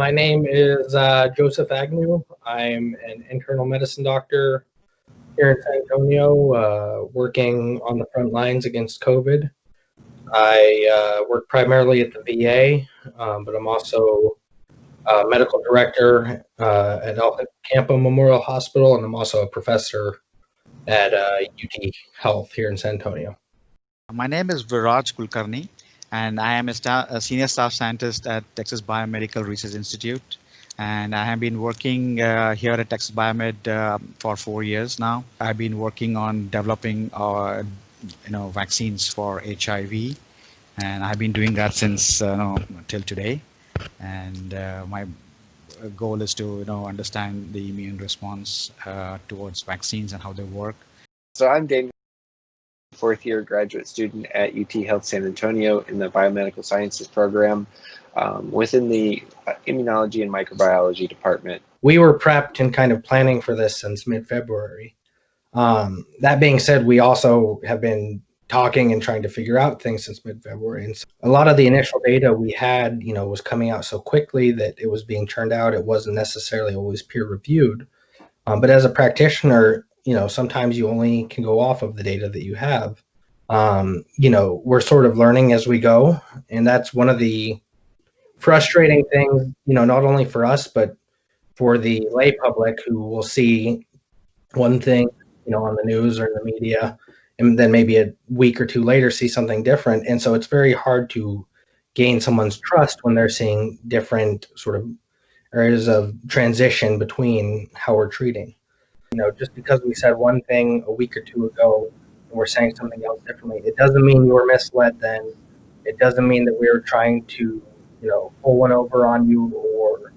My name is Joseph Agnew. I'm an internal medicine doctor here in San Antonio, working on the front lines against COVID. I work primarily at the VA, but I'm also a medical director at El Campo Memorial Hospital, and I'm also a professor at UT Health here in San Antonio. My name is Viraj Kulkarni, and I am a senior staff scientist at Texas Biomedical Research Institute. And I have been working here at Texas Biomed for 4 years now. I've been working on developing vaccines for HIV, and I've been doing that since till today. And my goal is to understand the immune response towards vaccines and how they work. So I'm Daniel, fourth year graduate student at UT Health San Antonio in the Biomedical Sciences program within the Immunology and Microbiology department. We were prepped and kind of planning for this since mid-February. That being said, we also have been talking and trying to figure out things since mid-February. And so a lot of the initial data we had, was coming out so quickly that it was being churned out. It wasn't necessarily always peer reviewed. But as a practitioner, sometimes you only can go off of the data that you have. We're sort of learning as we go. And that's one of the frustrating things, not only for us, but for the lay public who will see one thing, on the news or in the media, and then maybe a week or two later see something different. And so it's very hard to gain someone's trust when they're seeing different sort of areas of transition between how we're treating. Just because we said one thing a week or two ago and we're saying something else differently, it doesn't mean you were misled then. It doesn't mean that we were trying to, pull one over on you or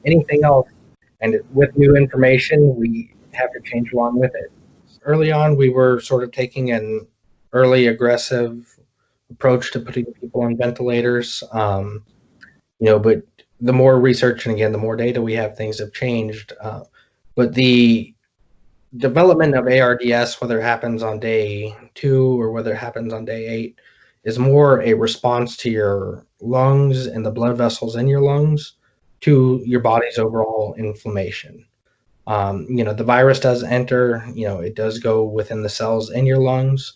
anything else. And with new information, we have to change along with it. Early on, we were sort of taking an early aggressive approach to putting people on ventilators. But the more research and again, the more data we have, things have changed. But the development of ARDS, whether it happens on day 2 or whether it happens on day 8, is more a response to your lungs and the blood vessels in your lungs to your body's overall inflammation. The virus does enter, it does go within the cells in your lungs,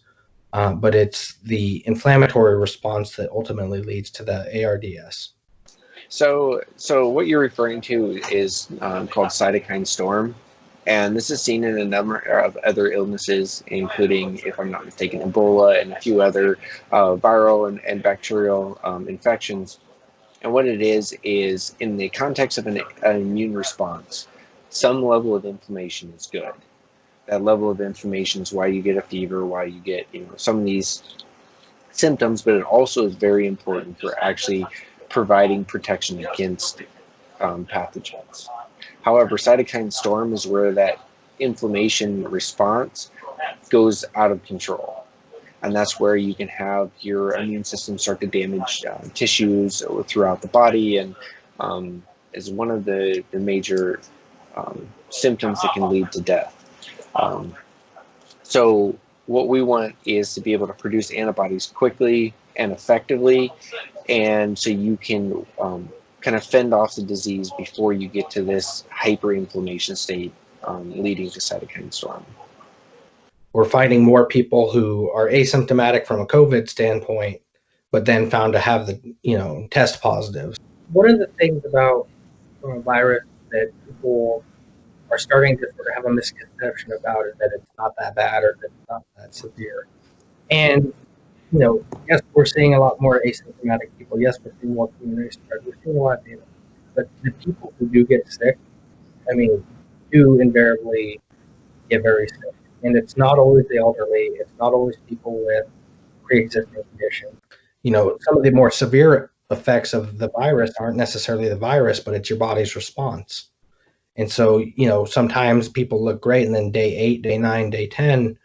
but it's the inflammatory response that ultimately leads to the ARDS. So what you're referring to is called cytokine storm. And this is seen in a number of other illnesses, including, if I'm not mistaken, Ebola and a few other viral and bacterial infections. And what it is in the context of an immune response, some level of inflammation is good. That level of inflammation is why you get a fever, why you get some of these symptoms, but it also is very important for actually providing protection against pathogens. However, cytokine storm is where that inflammation response goes out of control. And that's where you can have your immune system start to damage tissues throughout the body, and is one of the major symptoms that can lead to death. So what we want is to be able to produce antibodies quickly and effectively, and so you can kind of fend off the disease before you get to this hyperinflammation state leading to cytokine storm. We're finding more people who are asymptomatic from a COVID standpoint, but then found to have the, test positives. One of the things about coronavirus that people are starting to sort of have a misconception about is that it's not that bad or that it's not that severe. And, yes, we're seeing a lot more asymptomatic people. Yes, we're seeing more community spread. We're seeing a lot of data. But the people who do get sick, do invariably get very sick. And it's not always the elderly. It's not always people with pre-existing conditions. Some of the more severe effects of the virus aren't necessarily the virus, but it's your body's response. And so, sometimes people look great, and then day 8, day 9, day 10,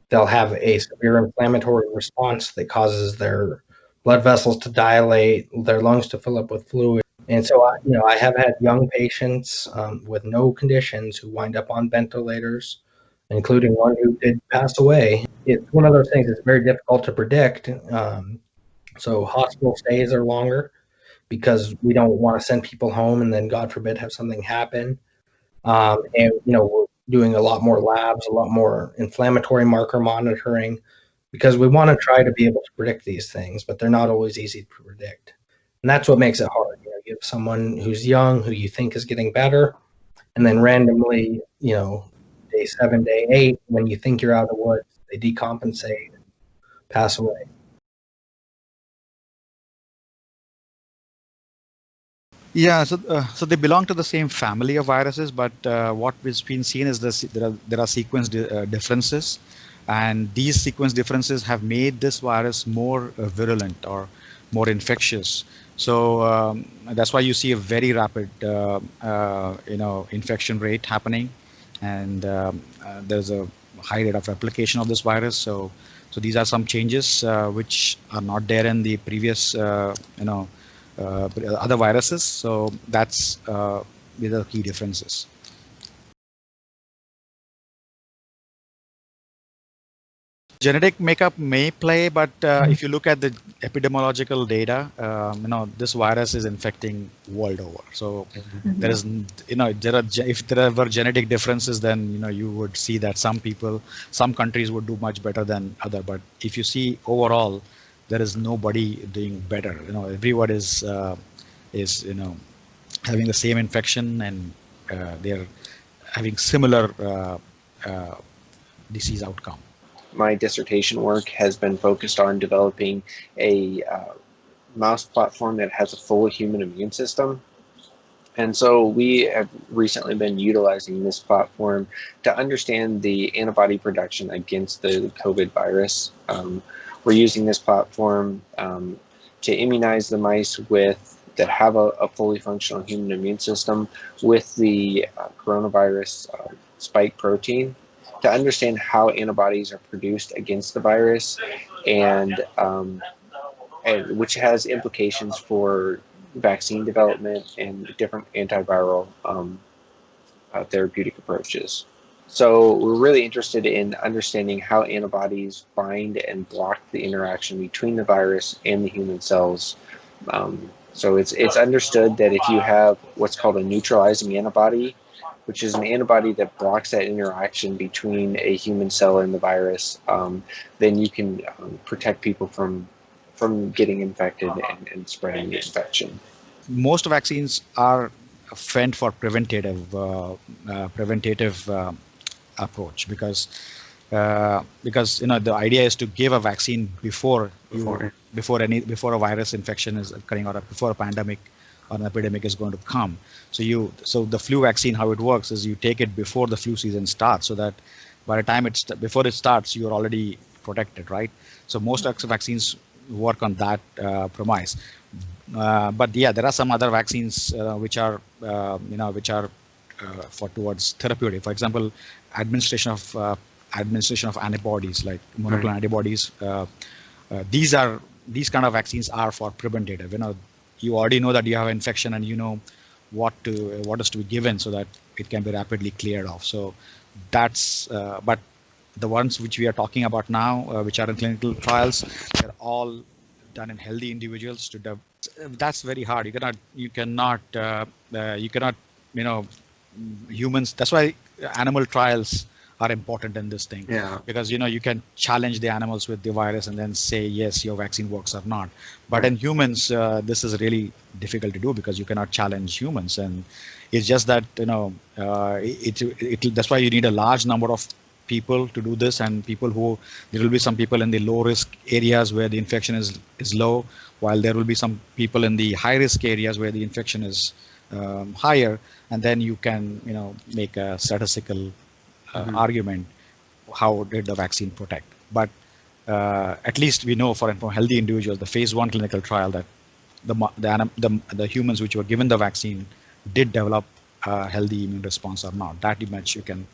they'll have a severe inflammatory response that causes their blood vessels to dilate, their lungs to fill up with fluid. And so, I have had young patients with no conditions who wind up on ventilators, including one who did pass away. It's one of those things that's very difficult to predict. So hospital stays are longer. because we don't want to send people home and then, God forbid, have something happen. And we're doing a lot more labs, a lot more inflammatory marker monitoring, because we want to try to be able to predict these things, but they're not always easy to predict. And that's what makes it hard. You have someone who's young, who you think is getting better, and then randomly, day 7, day 8, when you think you're out of the woods, they decompensate, pass away. Yeah, so they belong to the same family of viruses, but what has been seen is there are sequence differences, and these sequence differences have made this virus more virulent or more infectious. So that's why you see a very rapid, infection rate happening, and there's a high rate of replication of this virus. So these are some changes which are not there in the previous, other viruses. So that's the key differences. Genetic makeup may play, but if you look at the epidemiological data, this virus is infecting world over. So there is, if there were genetic differences, then you would see that some countries would do much better than other. But if you see overall, there is nobody doing better. Everyone is having the same infection, and they're having similar disease outcome. My dissertation work has been focused on developing a mouse platform that has a full human immune system. And so we have recently been utilizing this platform to understand the antibody production against the COVID virus. We're using this platform to immunize the mice that have a fully functional human immune system with the coronavirus spike protein, to understand how antibodies are produced against the virus, and which has implications for vaccine development and different antiviral therapeutic approaches. So we're really interested in understanding how antibodies bind and block the interaction between the virus and the human cells. So it's understood that if you have what's called a neutralizing antibody, which is an antibody that blocks that interaction between a human cell and the virus, then you can protect people from getting infected and spreading the infection. Most vaccines are meant for preventative approach, because the idea is to give a vaccine before a virus infection is occurring, or before a pandemic or an epidemic is going to come. So the flu vaccine, how it works is you take it before the flu season starts, so that by the time before it starts, you're already protected, right? So most vaccines work on that premise. But yeah, there are some other vaccines which are for towards therapeutic. For example, administration of antibodies, like monoclonal antibodies. These kind of vaccines are for preventative. You already know that you have an infection, and you know what is to be given so that it can be rapidly cleared off. So that's but the ones which we are talking about now, which are in clinical trials, they're all done in healthy individuals. That's very hard. You cannot humans. That's why animal trials are important in this thing. Yeah. Because you can challenge the animals with the virus and then say yes, your vaccine works or not. But in humans, this is really difficult to do, because you cannot challenge humans, and it's just that that's why you need a large number of people to do this, and there will be some people in the low risk areas where the infection is low, while there will be some people in the high risk areas where the infection is higher, and then you can make a statistical argument how did the vaccine protect. But at least we know for healthy individuals, the phase 1 clinical trial, that the humans which were given the vaccine did develop a healthy immune response or not. That much you can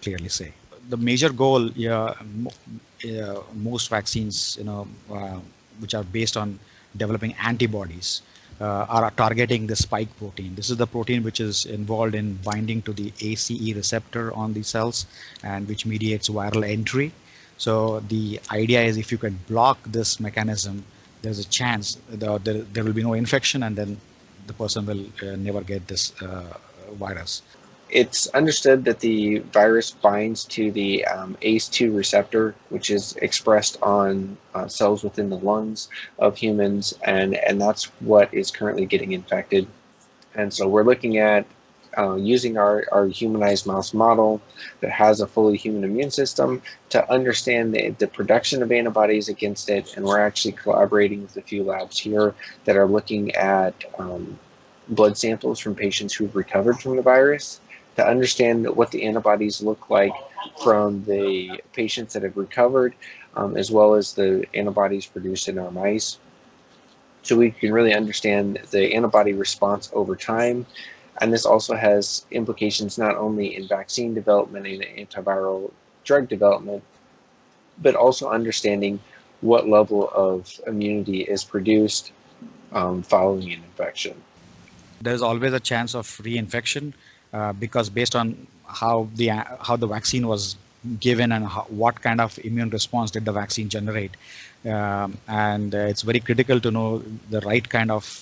clearly say. The major goal, most vaccines, which are based on developing antibodies, are targeting the spike protein. This is the protein which is involved in binding to the ACE receptor on the cells, and which mediates viral entry. So the idea is, if you can block this mechanism, there's a chance there will be no infection, and then the person will never get this virus. It's understood that the virus binds to the ACE2 receptor, which is expressed on cells within the lungs of humans, and that's what is currently getting infected. And so we're looking at using our humanized mouse model that has a fully human immune system to understand the production of antibodies against it. And we're actually collaborating with a few labs here that are looking at blood samples from patients who've recovered from the virus to understand what the antibodies look like from the patients that have recovered, as well as the antibodies produced in our mice. So we can really understand the antibody response over time. And this also has implications not only in vaccine development and antiviral drug development, but also understanding what level of immunity is produced following an infection. There's always a chance of reinfection because based on how the vaccine was given and what kind of immune response did the vaccine generate, and it's very critical to know the right kind of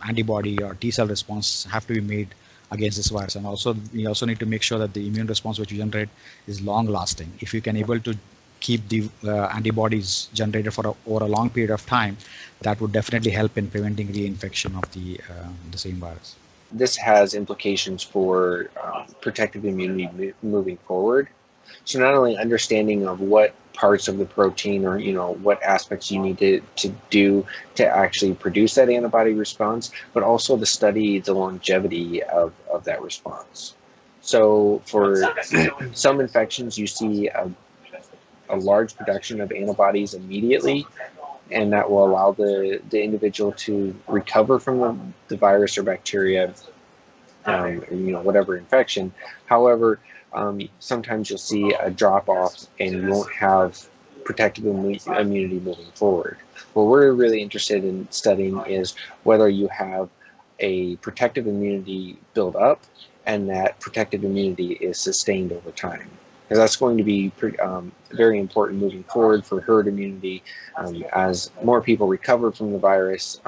antibody or T cell response have to be made against this virus. And also we also need to make sure that the immune response which you generate is long lasting. If you can able to keep the antibodies generated for over a long period of time, that would definitely help in preventing reinfection of the same virus. This has implications for protective immunity moving forward. So not only understanding of what parts of the protein or what aspects you need to do to actually produce that antibody response, but also to study the longevity of that response. So for some infections, you see a large production of antibodies immediately, and that will allow the individual to recover from the virus or bacteria, whatever infection. However, sometimes you'll see a drop off and you won't have protective immunity moving forward. What we're really interested in studying is whether you have a protective immunity build up and that protective immunity is sustained over time. Because that's going to be very important moving forward for herd immunity. As more people recover from the virus,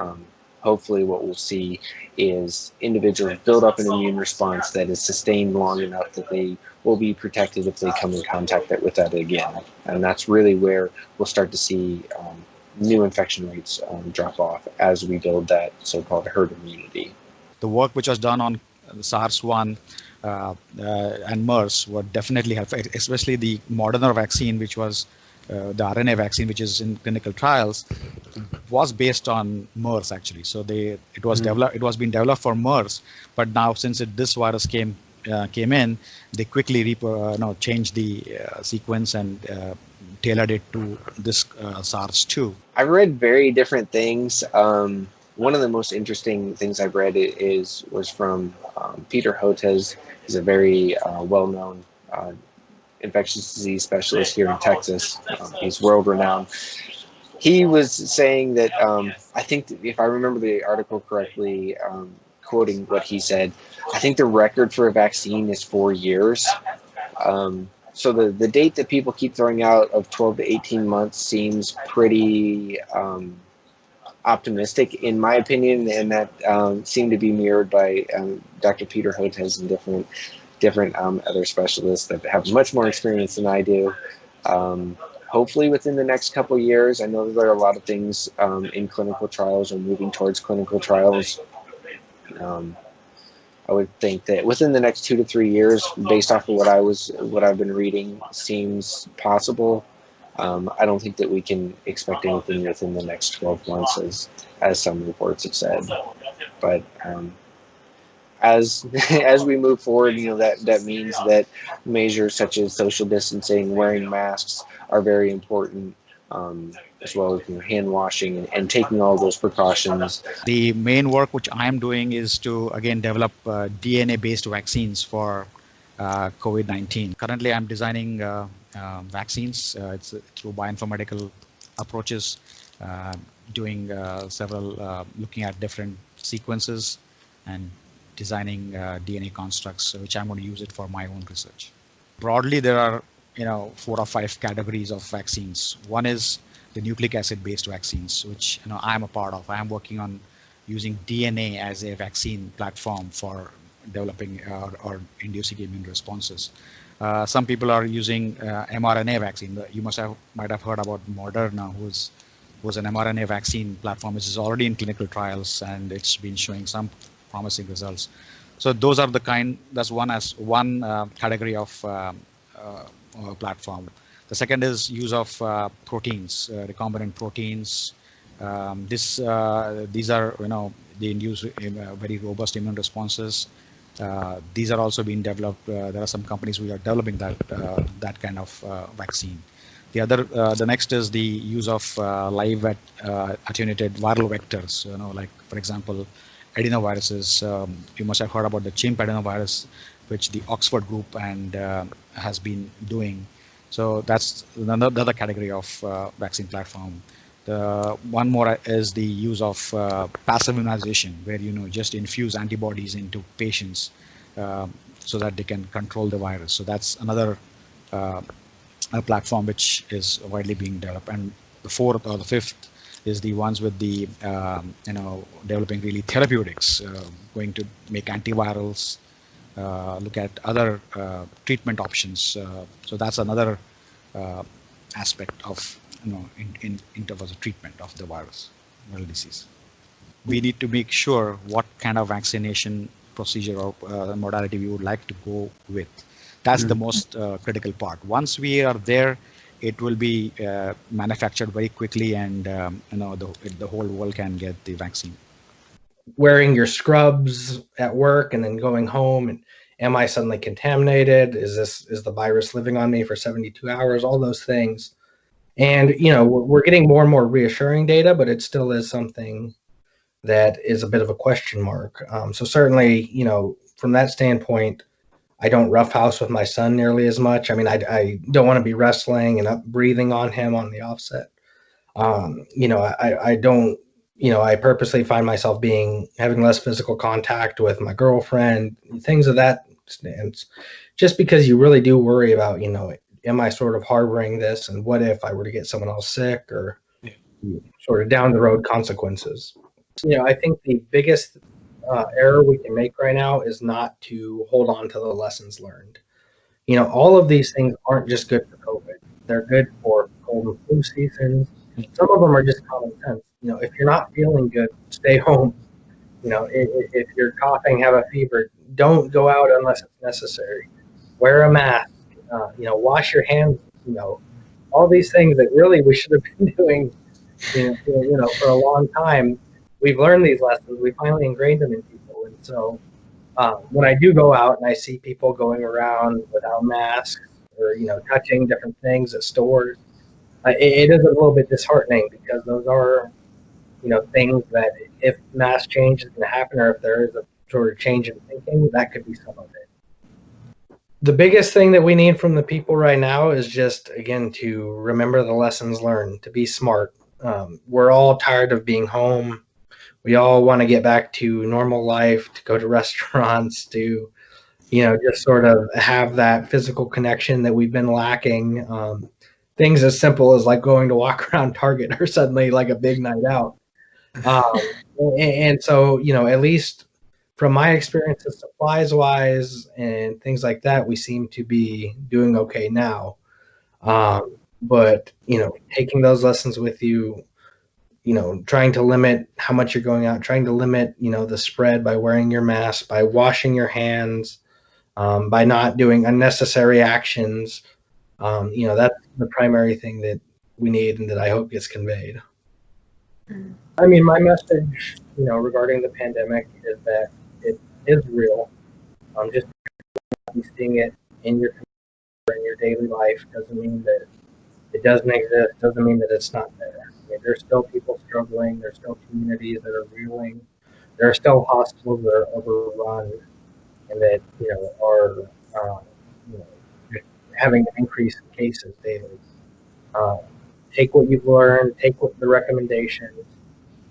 hopefully what we'll see is individuals build up an immune response that is sustained long enough that they will be protected if they come in contact with that again. And that's really where we'll start to see new infection rates drop off as we build that so-called herd immunity. The work which was done on SARS-1 and MERS would definitely help, especially the Moderna vaccine, which was the RNA vaccine, which is in clinical trials, was based on MERS actually. So it was developed. It was being developed for MERS, but now since this virus came in, they quickly changed the sequence and tailored it to this SARS-2. I've read very different things. One of the most interesting things I've read was from Peter Hotez. He's a very well-known infectious disease specialist here in Texas. He's world-renowned. He was saying that, I think if I remember the article correctly, quoting what he said, I think the record for a vaccine is 4 years. So the date that people keep throwing out of 12 to 18 months seems pretty optimistic in my opinion, and that seemed to be mirrored by Dr. Peter Hotez and different other specialists that have much more experience than I do. Hopefully within the next couple of years. I know that there are a lot of things in clinical trials or moving towards clinical trials. I would think that within the next 2 to 3 years, based off of what I've been reading, seems possible. I don't think that we can expect anything within the next 12 months, as some reports have said. But as we move forward, that means that measures such as social distancing, wearing masks are very important, as well as hand washing and taking all those precautions. The main work which I'm doing is to again develop DNA-based vaccines for COVID-19. Currently, I'm designing vaccines. It's through bioinformatical approaches, doing several, looking at different sequences and designing DNA constructs, which I'm going to use it for my own research. Broadly, there are 4 or 5 categories of vaccines. One is the nucleic acid-based vaccines, which I'm a part of. I am working on using DNA as a vaccine platform for developing or inducing immune responses. Some people are using mRNA vaccine. You might have heard about Moderna, was an mRNA vaccine platform, which is already in clinical trials, and it's been showing some promising results. So those are that's one category of platform. The second is use of proteins, recombinant proteins. These are, they induce very robust immune responses. These are also being developed. There are some companies who are developing that kind of vaccine. The next is the use of live attenuated viral vectors. Like for example, adenoviruses. You must have heard about the chimp adenovirus, which the Oxford group has been doing. So that's another category of vaccine platform. The one more is the use of passive immunization, where just infuse antibodies into patients so that they can control the virus. So that's another platform which is widely being developed. And the fourth or the fifth is the ones with the developing really therapeutics, going to make antivirals, look at other treatment options. So that's another aspect of in terms of the treatment of the viral disease. We need to make sure what kind of vaccination procedure or modality we would like to go with. That's the most critical part. Once we are there, it will be manufactured very quickly, and the whole world can get the vaccine. Wearing your scrubs at work and then going home, and am I suddenly contaminated? Is the virus living on me for 72 hours? All those things. And we're getting more and more reassuring data, but it still is something that is a bit of a question mark. So certainly, from that standpoint, I don't roughhouse with my son nearly as much. I mean, I don't want to be wrestling and up breathing on him on the offset. I don't. I purposely find myself having less physical contact with my girlfriend, things of that stance, just because you really do worry about, am I sort of harboring this, and what if I were to get someone else sick, or sort of down the road consequences. I think the biggest error we can make right now is not to hold on to the lessons learned. All of these things aren't just good for COVID. They're good for cold and flu seasons. Some of them are just common sense. If you're not feeling good, stay home. If you're coughing, have a fever, don't go out unless it's necessary. Wear a mask. Wash your hands. All these things that really we should have been doing, for a long time. We've learned these lessons. We finally ingrained them in people. And so when I do go out and I see people going around without masks or, touching different things at stores, it is a little bit disheartening, because those are, things that if mass change is going to happen, or if there is a sort of change in thinking, that could be some of it. The biggest thing that we need from the people right now is just, again, to remember the lessons learned, to be smart. We're all tired of being home. We all want to get back to normal life, to go to restaurants, to, just sort of have that physical connection that we've been lacking. Things as simple as like going to walk around Target are suddenly like a big night out. And so, at least from my experiences, supplies wise and things like that, we seem to be doing okay now. But, taking those lessons with you, trying to limit how much you're going out, trying to limit, the spread by wearing your mask, by washing your hands, by not doing unnecessary actions. That's the primary thing that we need and that I hope gets conveyed. I mean, my message, regarding the pandemic is that it is real. Just seeing it in your daily life doesn't mean that it doesn't exist, doesn't mean that it's not there. I mean, there's still people struggling. There's still communities that are reeling. There are still hospitals that are overrun and that, are having an increase in cases daily. Take what you've learned, take what the recommendations,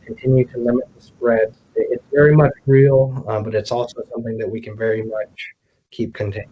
continue to limit the spread. It's very much real, but it's also something that we can very much keep contained.